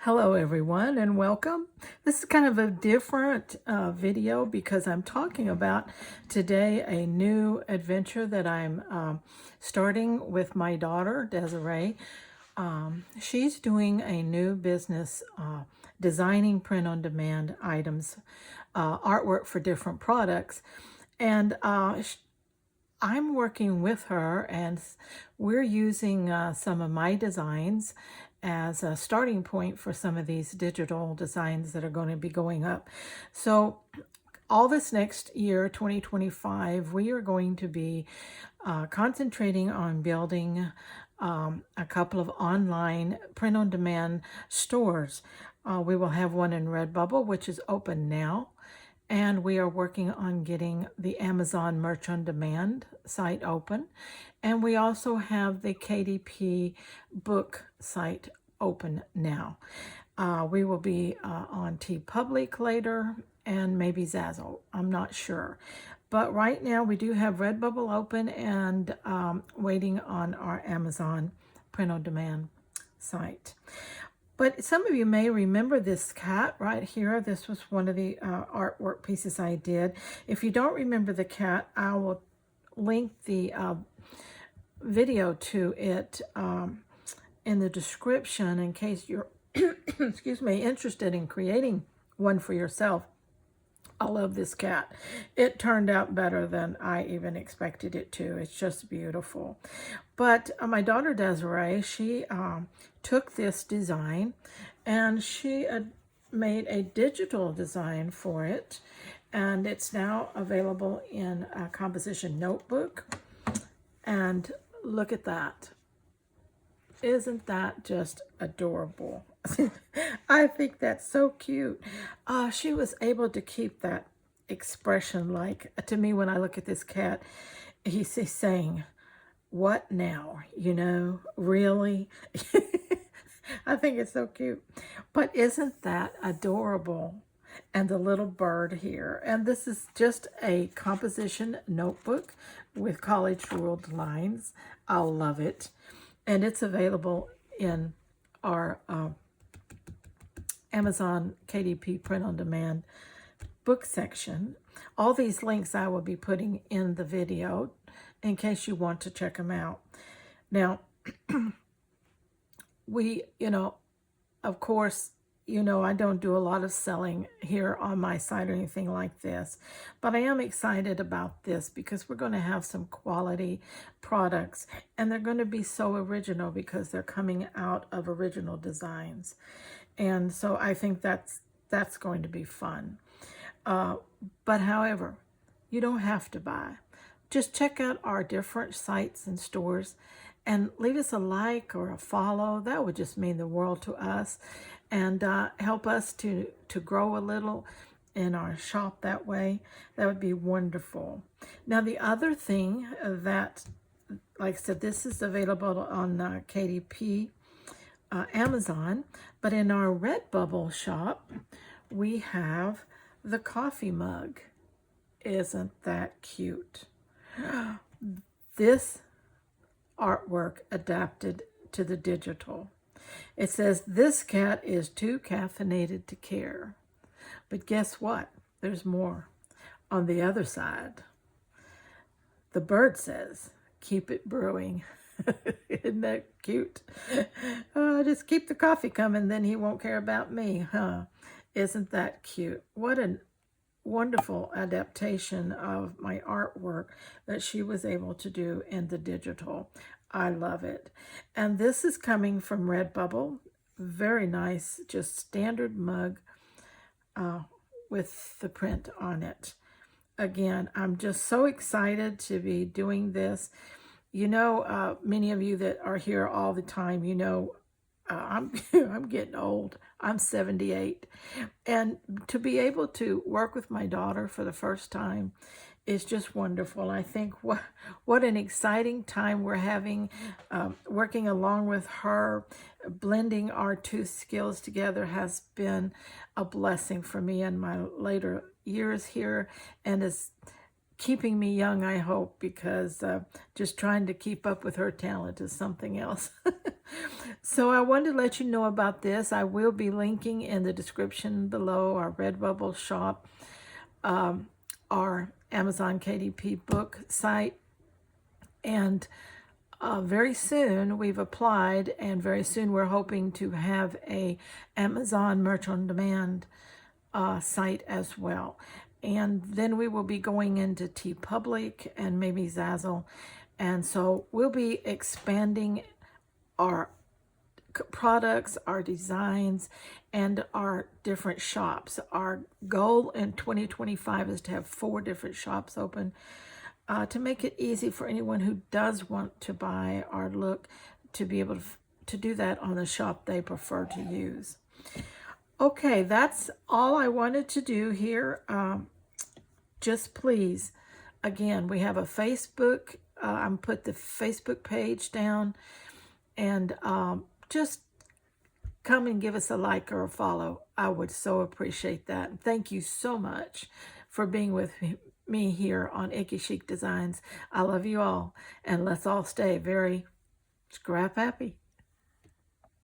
Hello everyone and welcome. This is kind of a different video because I'm talking about today a new adventure that I'm starting with my daughter, Desiree. She's doing a new business designing print-on-demand items, artwork for different products. And I'm working with her and we're using some of my designs as a starting point for some of these digital designs that are going to be going up. So all this next year, 2025, we are going to be concentrating on building a couple of online print-on-demand stores. We will have one in Redbubble, which is open now. And we are working on getting the Amazon Merch on Demand site open. And we also have the KDP book site open now. We will be on TeePublic later and maybe Zazzle. I'm not sure. But right now we do have Redbubble open and waiting on our Amazon print on demand site. But some of you may remember this cat right here. This was one of the artwork pieces I did. If you don't remember the cat, I will link the video to it in the description in case you're, excuse me, interested in creating one for yourself. I love this cat. It turned out better than I even expected it to. It's just beautiful. But my daughter Desiree, she took this design and she made a digital design for it. And it's now available in a composition notebook. And look at that. Isn't that just adorable? I think that's so cute. She was able to keep that expression, like to me when I look at this cat, he's saying, what now? You know, really? I think it's so cute. But isn't that adorable? And the little bird here. And this is just a composition notebook with college ruled lines. I love it. And it's available in our Amazon KDP print on demand book section. All these links I will be putting in the video in case you want to check them out. Now, of course, I don't do a lot of selling here on my site or anything like this, but I am excited about this because we're going to have some quality products and they're going to be so original because they're coming out of original designs. And so I think that's going to be fun. But however, you don't have to buy. Just check out our different sites and stores and leave us a like or a follow. That would just mean the world to us and help us to grow a little in our shop that way. That would be wonderful. Now, the other thing that, like I said, this is available on KDP, Amazon, but in our Redbubble shop, we have the coffee mug. Isn't that cute? This artwork adapted to the digital. It says, this cat is too caffeinated to care. But guess what? There's more. On the other side, the bird says, keep it brewing. Isn't that cute? Just keep the coffee coming, then he won't care about me, huh? Isn't that cute? What a wonderful adaptation of my artwork that she was able to do in the digital. I love it. And this is coming from Redbubble. Very nice, just standard mug with the print on it. Again, I'm just so excited to be doing this. Many of you that are here all the time, I'm getting old. I'm 78. And to be able to work with my daughter for the first time is just wonderful. I think what an exciting time we're having, working along with her. Blending our two skills together has been a blessing for me in my later years here, and is keeping me young, I hope, because just trying to keep up with her talent is something else. So I wanted to let you know about this. I will be linking in the description below our Redbubble shop, our Amazon KDP book site, and very soon we've applied, and very soon we're hoping to have a Amazon Merch on Demand site as well. And then we will be going into TeePublic and maybe Zazzle. And so we'll be expanding our products, our designs, and our different shops. Our goal in 2025 is to have 4 different shops open to make it easy for anyone who does want to buy our look to be able to do that on the shop they prefer to use. Okay, that's all I wanted to do here. Just please, again, we have a Facebook. I'm put the Facebook page down, and just come and give us a like or a follow. I would so appreciate that. Thank you so much for being with me here on Icky Chic Designs. I love you all, and let's all stay very scrap happy.